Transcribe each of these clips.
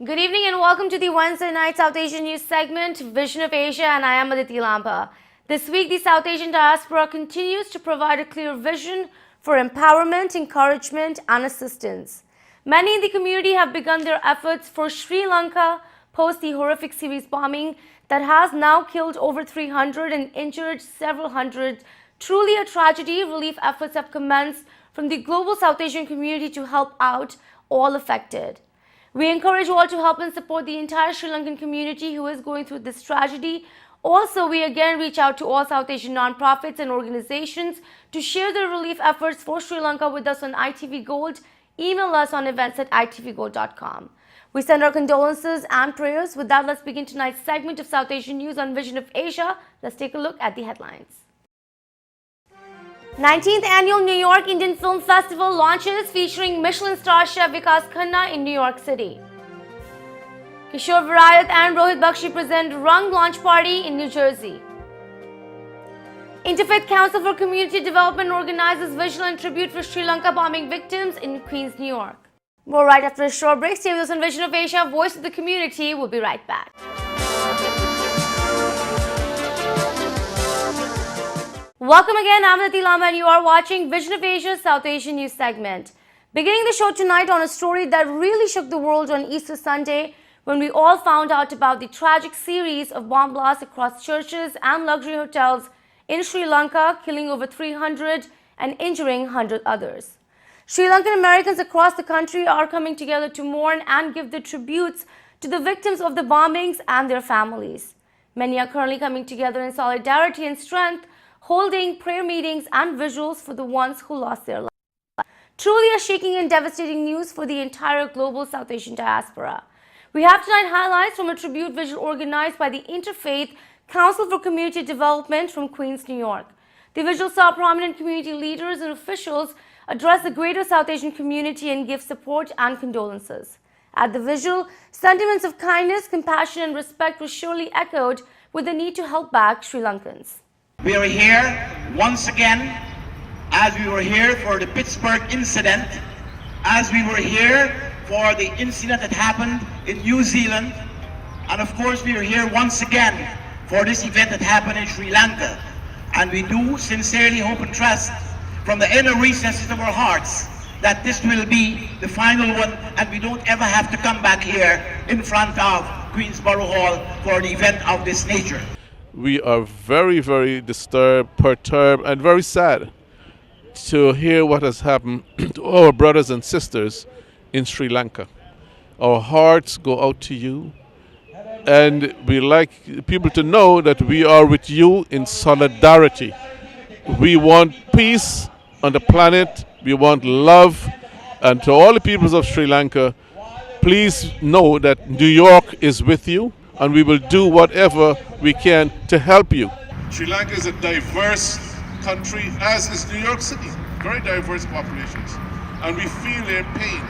Good evening and welcome to the Wednesday night South Asian News segment, Vision of Asia, and I am Aditi Lampa. This week, the South Asian diaspora continues to provide a clear vision for empowerment, encouragement, and assistance. Many in the community have begun their efforts for Sri Lanka post the horrific series bombing that has now killed over 300 and injured several hundred. Truly a tragedy. Relief efforts have commenced from the global South Asian community to help out all affected. We encourage you all to help and support the entire Sri Lankan community who is going through this tragedy. Also, we again reach out to all South Asian non-profits and organizations to share their relief efforts for Sri Lanka with us on ITV Gold. Email us on events@itvgold.com. We send our condolences and prayers. With that, let's begin tonight's segment of South Asian News on Vision of Asia. Let's take a look at the headlines. 19th Annual New York Indian Film Festival launches featuring Michelin-Star chef Vikas Khanna in New York City. Kishore, Varieth and Rohheet Baxi present RRANG launch party in New Jersey. Interfaith Council for Community Development organizes Vigil and tribute for Sri Lanka bombing victims in Queens, New York. More right after a short break. Stay with us on Vision of Asia, Voice of the Community. We'll be right back. Welcome again, I'm Aditi Lampa and you are watching Vision of Asia South Asian News segment. Beginning the show tonight on a story that really shook the world on Easter Sunday when we all found out about the tragic series of bomb blasts across churches and luxury hotels in Sri Lanka, killing over 300 and injuring 100 others. Sri Lankan Americans across the country are coming together to mourn and give their tributes to the victims of the bombings and their families. Many are currently coming together in solidarity and strength, holding prayer meetings and vigils for the ones who lost their lives. Truly a shaking and devastating news for the entire global South Asian diaspora. We have tonight highlights from a tribute vigil organized by the Interfaith Council for Community Development from Queens, New York. The vigil saw prominent community leaders and officials address the greater South Asian community and give support and condolences. At the vigil, sentiments of kindness, compassion and respect were surely echoed with the need to help back Sri Lankans. We are here once again, as we were here for the Pittsburgh incident, as we were here for the incident that happened in New Zealand, and of course we are here once again for this event that happened in Sri Lanka. And we do sincerely hope and trust from the inner recesses of our hearts that this will be the final one and we don't ever have to come back here in front of Queensborough Hall for an event of this nature. We are very, very disturbed, perturbed, and very sad to hear what has happened to our brothers and sisters in Sri Lanka. Our hearts go out to you, and we like people to know that we are with you in solidarity. We want peace on the planet, we want love, and to all the peoples of Sri Lanka, please know that New York is with you, and we will do whatever we can to help you. Sri Lanka is a diverse country, as is New York City, very diverse populations, and we feel their pain.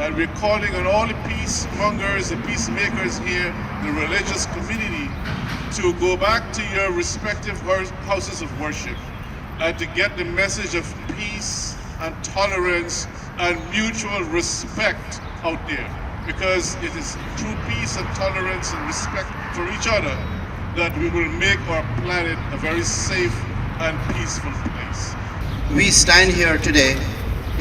And we're calling on all the peacemongers and peacemakers here, the religious community, to go back to your respective houses of worship and to get the message of peace and tolerance and mutual respect out there. Because it is through peace and tolerance and respect for each other that we will make our planet a very safe and peaceful place. We stand here today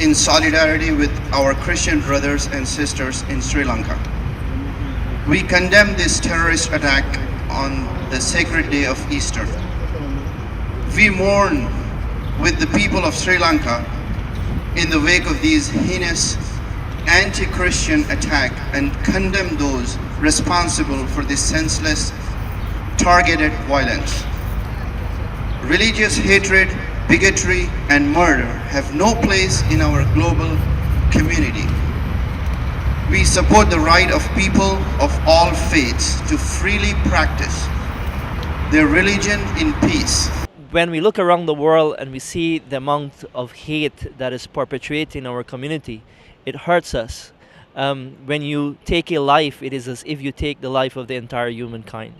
in solidarity with our Christian brothers and sisters in Sri Lanka. We condemn this terrorist attack on the sacred day of Easter. We mourn with the people of Sri Lanka in the wake of these heinous anti-Christian attack and condemn those responsible for this senseless, targeted violence. Religious hatred, bigotry, and murder have no place in our global community. We support the right of people of all faiths to freely practice their religion in peace. When we look around the world and we see the amount of hate that is perpetuated in our community, it hurts us. When you take a life, it is as if you take the life of the entire humankind.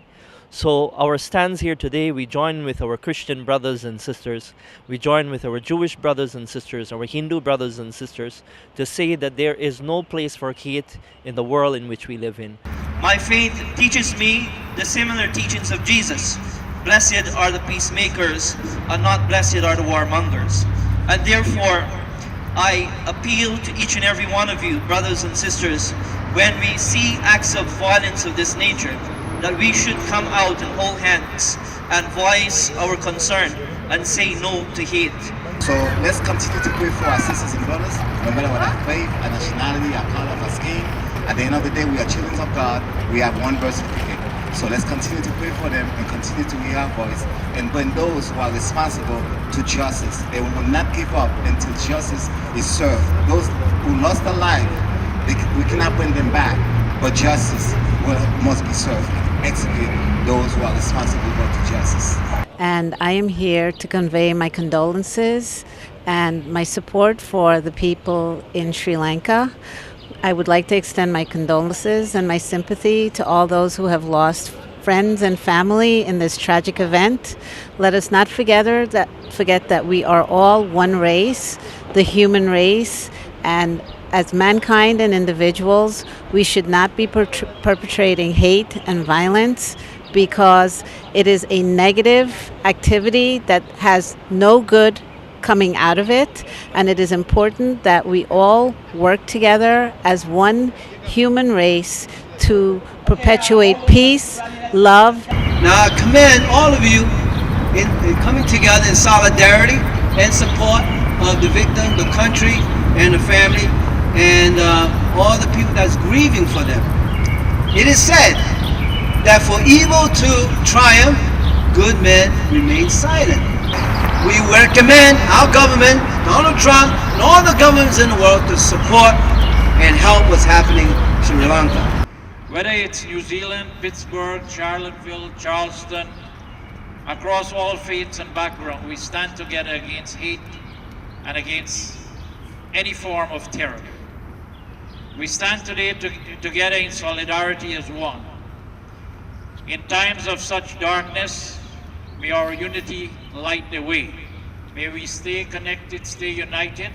So our stands here today, we join with our Christian brothers and sisters, we join with our Jewish brothers and sisters, our Hindu brothers and sisters, to say that there is no place for hate in the world in which we live in. My faith teaches me the similar teachings of Jesus. Blessed are the peacemakers, and not blessed are the warmongers. And therefore, I appeal to each and every one of you, brothers and sisters, when we see acts of violence of this nature, that we should come out and hold hands and voice our concern and say no to hate. So let's continue to pray for our sisters and brothers, no matter what our faith, our nationality, our color, our skin. At the end of the day, we are children of God. We have one birth certificate. So let's continue to pray for them and continue to hear our voice and bring those who are responsible to justice. They will not give up until justice is served. Those who lost their life, we cannot bring them back, but justice must be served. Execute those who are responsible for justice. And I am here to convey my condolences and my support for the people in Sri Lanka. I would like to extend my condolences and my sympathy to all those who have lost friends and family in this tragic event. Let us not forget that we are all one race, the human race, and as mankind and individuals, we should not be perpetrating hate and violence, because it is a negative activity that has no good coming out of it, and it is important that we all work together as one human race to perpetuate peace, love. Now I commend all of you in coming together in solidarity and support of the victim, the country, and the family, and all the people that's grieving for them. It is said that for evil to triumph, good men remain silent. We recommend our government, Donald Trump, and all the governments in the world to support and help what's happening in Sri Lanka. Whether it's New Zealand, Pittsburgh, Charlottesville, Charleston, across all faiths and backgrounds, we stand together against hate and against any form of terror. We stand today together in solidarity as one. In times of such darkness, may our unity light the way. May we stay connected, stay united.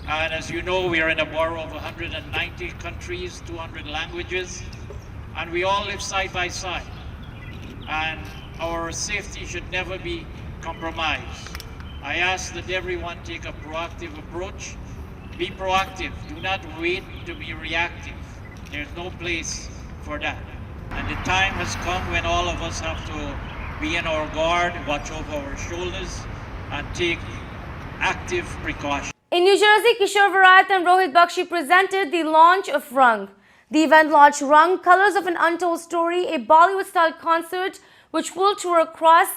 And as you know, we are in a borough of 190 countries, 200 languages, and we all live side by side. And our safety should never be compromised. I ask that everyone take a proactive approach. Be proactive. Do not wait to be reactive. There's no place for that. And the time has come when all of us have to be in our guard, watch over our shoulders, and take active precautions. In New Jersey, Kishore, Varieth and Rohheet Baxi presented the launch of RRANG. The event launched RRANG, Colors of an Untold Story, a Bollywood-style concert which will tour across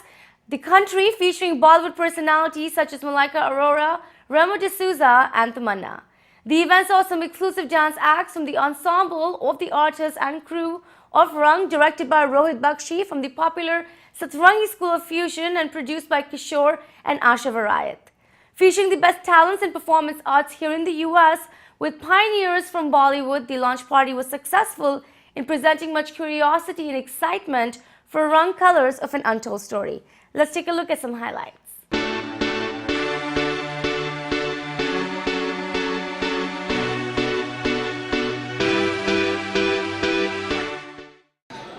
the country featuring Bollywood personalities such as Malika Arora, Remo D'Souza and Tamanna. The event saw some exclusive dance acts from the ensemble of the artists and crew of RRANG, directed by Rohheet Baxi from the popular Satrangi School of Fusion and produced by Kishore and Asha Varieth. Featuring the best talents in performance arts here in the US with pioneers from Bollywood, the launch party was successful in presenting much curiosity and excitement for RRANG, Colors of an Untold Story. Let's take a look at some highlights.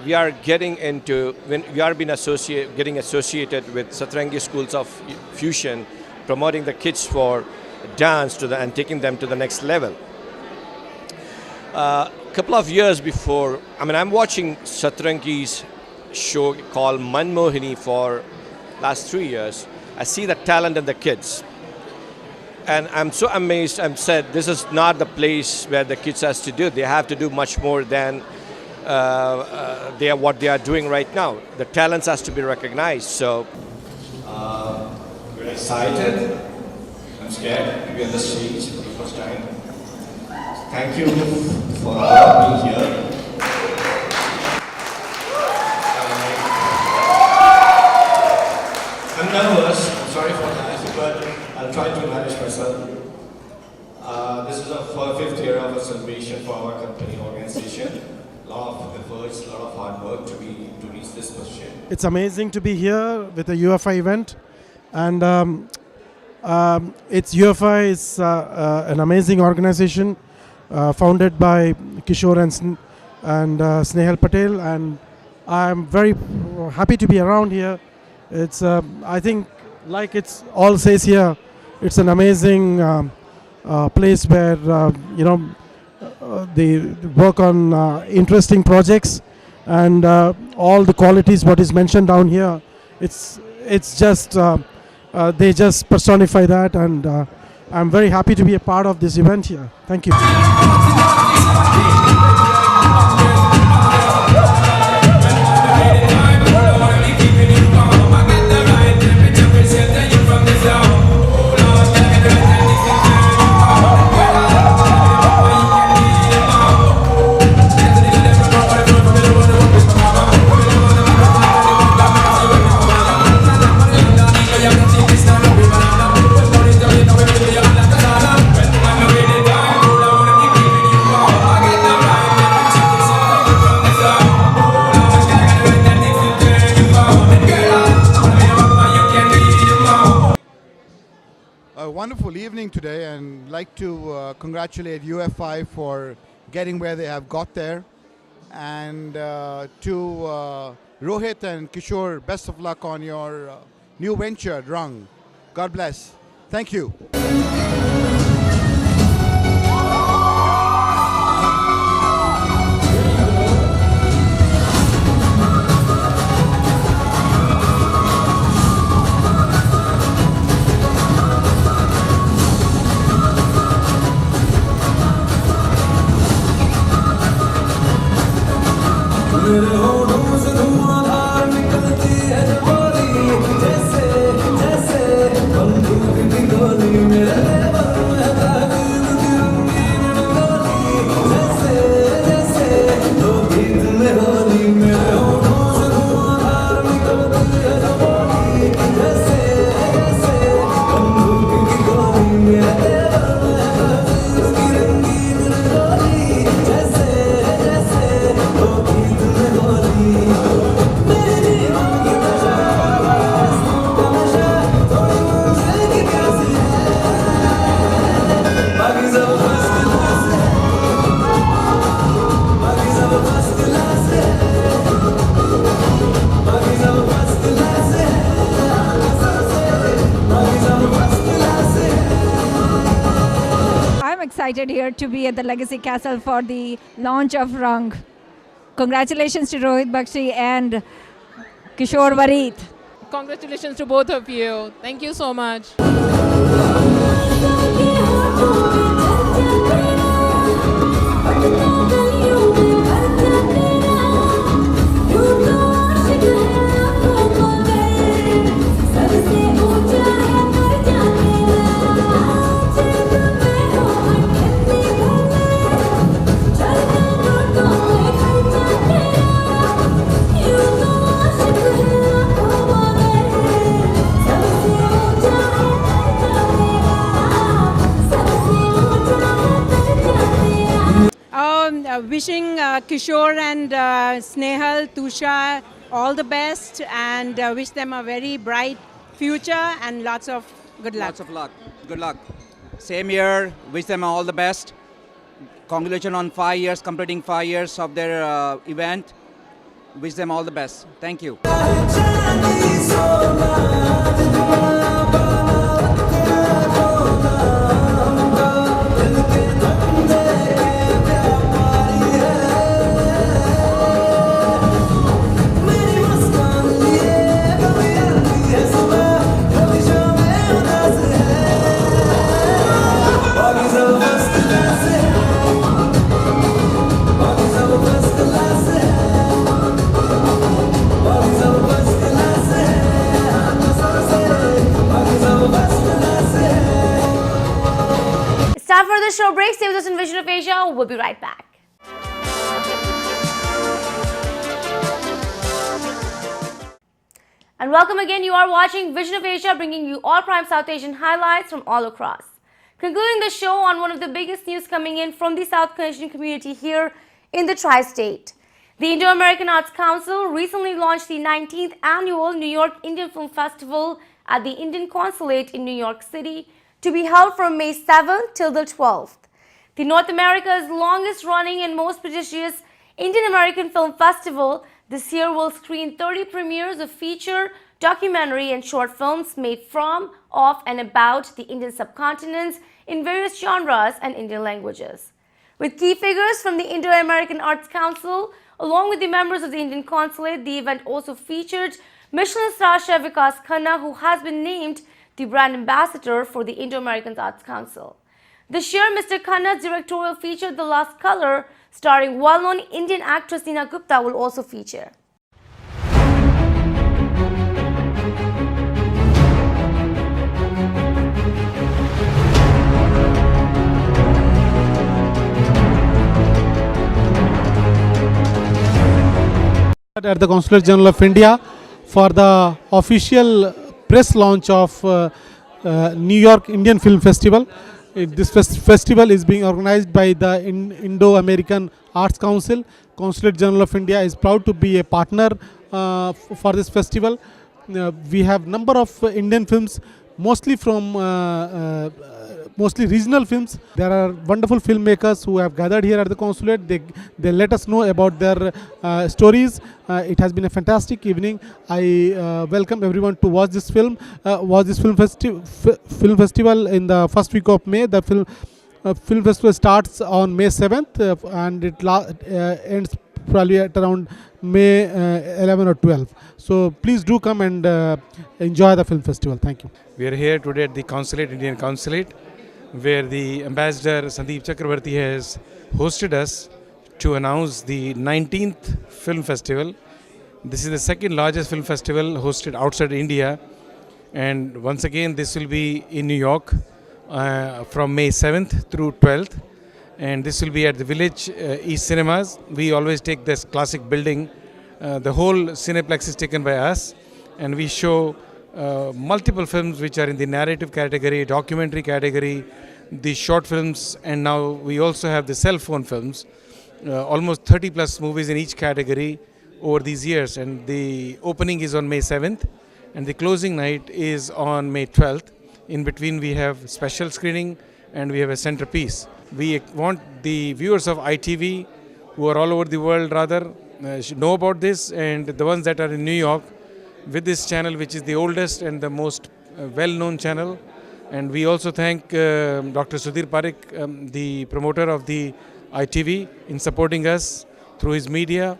We are getting into, when we are getting associated with Satrangi schools of fusion, promoting the kids for dance and taking them to the next level. A couple of years before, I'm watching Satrangi's show called Manmohini for last 3 years. I see the talent in the kids. And I'm so amazed. I'm said this is not the place where the kids has to do. They have to do much more than what they are doing right now. The talents has to be recognized. So we're excited. I'm scared to be on the stage for the first time. Thank you for being here. I'm nervous. I'm sorry for that, but I'll try to manage myself. This is our fifth year of a celebration for our company organization. lot of efforts, a lot of hard work to reach this position. It's amazing to be here with the UFI event, and it's UFI is an amazing organization founded by Kishore and Snehal Patel, and I'm very happy to be around here. It's I think, like it's all says here, it's an amazing place where they work on interesting projects, and all the qualities what is mentioned down here, it's just they just personify that, and I'm very happy to be a part of this event here. Thank you. A wonderful evening today, and like to congratulate UFI for getting where they have got there, and to Rohheet and Kishore, best of luck on your new venture, RRANG. God bless. Thank you. Excited here to be at the Legacy Castle for the launch of RRANG. Congratulations to Rohheet Baxi and Kishore Varieth. Congratulations to both of you. Thank you so much. Wishing Kishore and Snehal, Tusha all the best, and wish them a very bright future and lots of good luck. Lots of luck. Good luck. Same year. Wish them all the best. Congratulations on 5 years, completing 5 years of their event. Wish them all the best. Thank you. Time for the show break. Stay with us in Vision of Asia. We'll be right back. And welcome again. You are watching Vision of Asia, bringing you all prime South Asian highlights from all across. Concluding the show on one of the biggest news coming in from the South Asian community here in the tri-state. The Indo-American Arts Council recently launched the 19th annual New York Indian Film Festival at the Indian Consulate in New York City to be held from May 7th till the 12th. The North America's longest running and most prestigious Indian American Film Festival this year will screen 30 premieres of feature, documentary and short films made from, of and about the Indian subcontinent in various genres and Indian languages. With key figures from the Indo-American Arts Council, along with the members of the Indian Consulate, the event also featured Michelin-Star chef Vikas Khanna, who has been named the brand ambassador for the Indo-American Arts Council. This year, Mr. Khanna's directorial feature, The Last Color, starring well-known Indian actress Neena Gupta, will also feature. At the Consulate General of India for the official press launch of New York Indian Film Festival. This festival is being organized by the Indo-American Arts Council. Consulate General of India is proud to be a partner for this festival. We have number of Indian films, mostly from mostly regional films. There are wonderful filmmakers who have gathered here at the consulate. They let us know about their stories. It has been a fantastic evening. I welcome everyone to watch this film. Film festival in the first week of May. The film festival starts on May 7th and it ends probably at around May 11 or 12. So please do come and enjoy the film festival. Thank you. We are here today at the Consulate, Indian Consulate, where the Ambassador Sandeep Chakravarti has hosted us to announce the 19th Film Festival. This is the second largest film festival hosted outside India, and once again this will be in New York from May 7th through 12th, and this will be at the Village East Cinemas. We always take this classic building. The whole cineplex is taken by us, and we show multiple films which are in the narrative category, documentary category, the short films, and now we also have the cell phone films. Almost 30 plus movies in each category over these years, and the opening is on May 7th and the closing night is on May 12th. In between we have special screening and we have a centerpiece. We want the viewers of ITV who are all over the world rather should know about this, and the ones that are in New York with this channel, which is the oldest and the most well-known channel. And we also thank Dr. Sudhir Parekh, the promoter of the ITV, in supporting us through his media.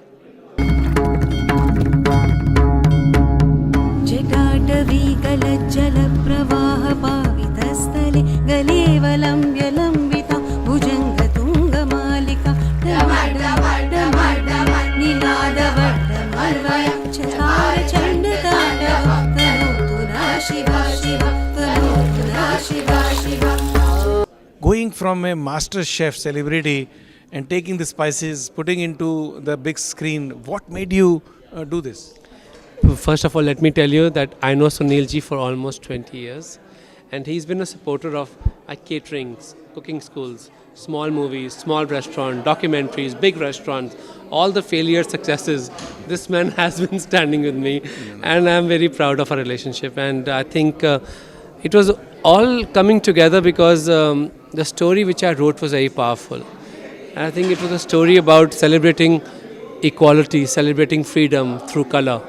Going from a master chef celebrity and taking the spices, putting into the big screen, what made you do this? First of all, let me tell you that I know Sunil ji for almost 20 years, and he's been a supporter of caterings, cooking schools, small movies, small restaurants, documentaries, big restaurants, all the failures, successes. This man has been standing with me, and I'm very proud of our relationship. And I think it was all coming together because the story which I wrote was very powerful. And I think it was a story about celebrating equality, celebrating freedom through color.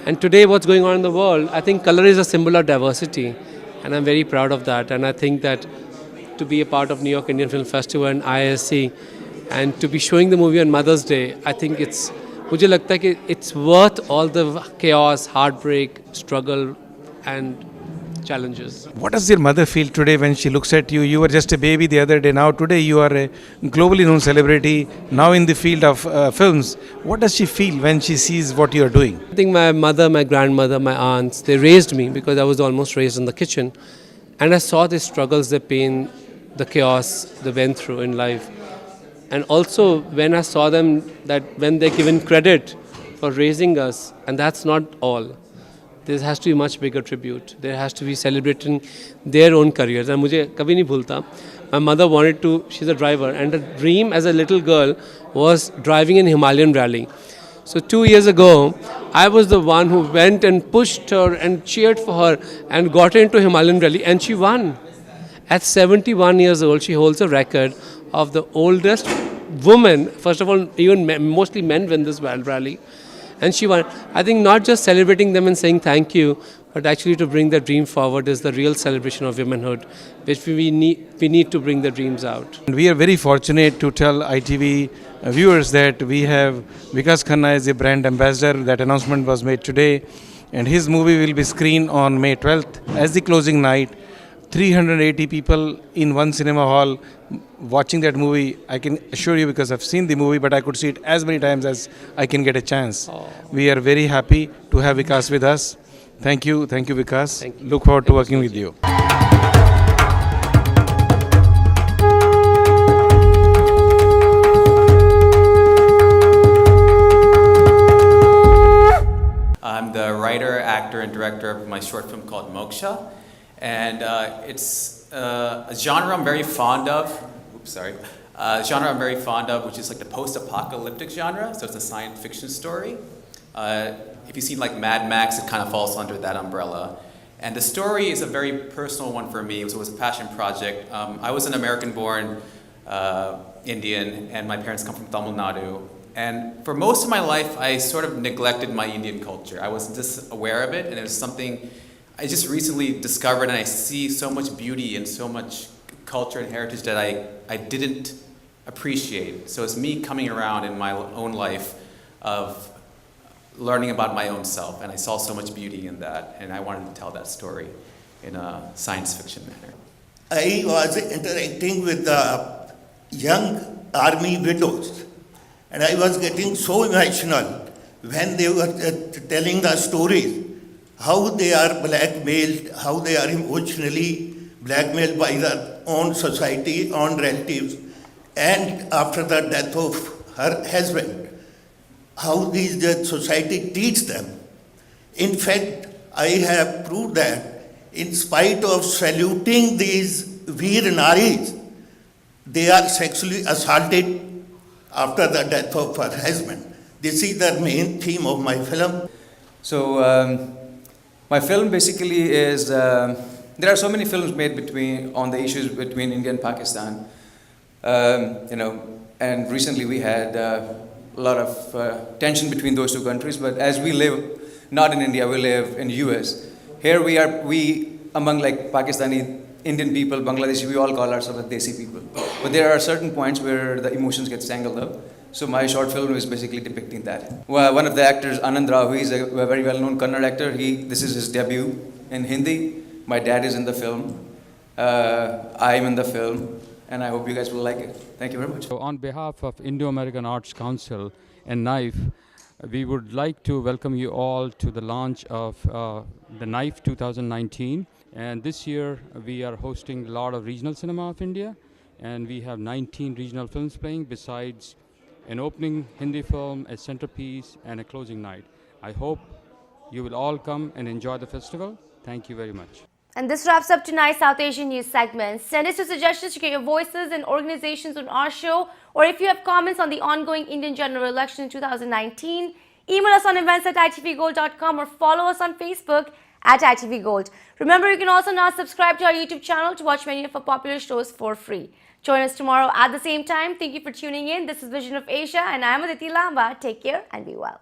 And today what's going on in the world, I think color is a symbol of diversity, and I'm very proud of that. And I think that to be a part of New York Indian Film Festival and ISC, and to be showing the movie on Mother's Day, I think it's worth all the chaos, heartbreak, struggle and challenges. What does your mother feel today when she looks at you? You were just a baby the other day. Now today you are a globally known celebrity, now in the field of films. What does she feel when she sees what you are doing? I think my mother, my grandmother, my aunts, they raised me because I was almost raised in the kitchen. And I saw the struggles, the pain, the chaos they went through in life. And also when I saw them, that when they're given credit for raising us, and that's not all. there has to be much bigger tribute. There has to be celebrating their own careers. And मुझे कभी नहीं भूलता. My mother wanted to, she's a driver, and her dream as a little girl was driving an Himalayan rally. So 2 years ago, I was the one who went and pushed her and cheered for her and got her into Himalayan rally, and she won. At 71 years old, she holds a record of the oldest woman. First of all, even mostly men win this rally. And she won. I think not just celebrating them and saying thank you, but actually to bring their dream forward is the real celebration of womanhood, which we need to bring their dreams out. And we are very fortunate to tell ITV viewers that we have Vikas Khanna as a brand ambassador. That announcement was made today, and his movie will be screened on May 12th as the closing night. 380 people in one cinema hall watching that movie. I can assure you, because I've seen the movie, but I could see it as many times as I can get a chance. We are very happy to have Vikas with us. Thank you, Vikas. Look forward to working with you. I'm the writer, actor, and director of my short film called Moksha. And it's a genre I'm very fond of. Genre I'm very fond of, which is like the post-apocalyptic genre. So it's a science fiction story. If you've seen like Mad Max, it kind of falls under that umbrella. And the story is a very personal one for me. It was a passion project. I was an American-born Indian, and my parents come from Tamil Nadu. And for most of my life, I sort of neglected my Indian culture. I wasn't just aware of it, and it was something I just recently discovered, and I see so much beauty and so much culture and heritage that I didn't appreciate. So it's me coming around in my own life of learning about my own self, and I saw so much beauty in that, and I wanted to tell that story in a science fiction manner. I was interacting with the young army widows, and I was getting so emotional when they were telling the stories, how they are blackmailed, how they are emotionally blackmailed by their own society, own relatives, and after the death of her husband, how these society teach them. In fact, I have proved that in spite of saluting these Veer Naris, they are sexually assaulted after the death of her husband. This is the main theme of my film. So my film basically is, there are so many films made on the issues between India and Pakistan. And recently we had a lot of tension between those two countries, but as we live, not in India, we live in US. Here we among like Pakistani, Indian people, Bangladeshi, we all call ourselves Desi people. But there are certain points where the emotions get tangled up. So my short film is basically depicting that. Well, one of the actors, Anand Rao, he is a very well-known Kannada actor. This is his debut in Hindi. My dad is in the film. I'm in the film. And I hope you guys will like it. Thank you very much. So on behalf of Indo-American Arts Council and NYIFF, we would like to welcome you all to the launch of the NYIFF 2019. And this year we are hosting a lot of regional cinema of India. And we have 19 regional films playing besides an opening Hindi film, a centerpiece, and a closing night. I hope you will all come and enjoy the festival. Thank you very much. And this wraps up tonight's South Asian News segment. Send us your suggestions to get your voices and organizations on our show, or if you have comments on the ongoing Indian general election in 2019, email us on events@itvgold.com or follow us on Facebook @itvgold. Remember, you can also now subscribe to our YouTube channel to watch many of our popular shows for free. Join us tomorrow at the same time. Thank you for tuning in. This is Vision of Asia, and I am Aditi Lamba. Take care and be well.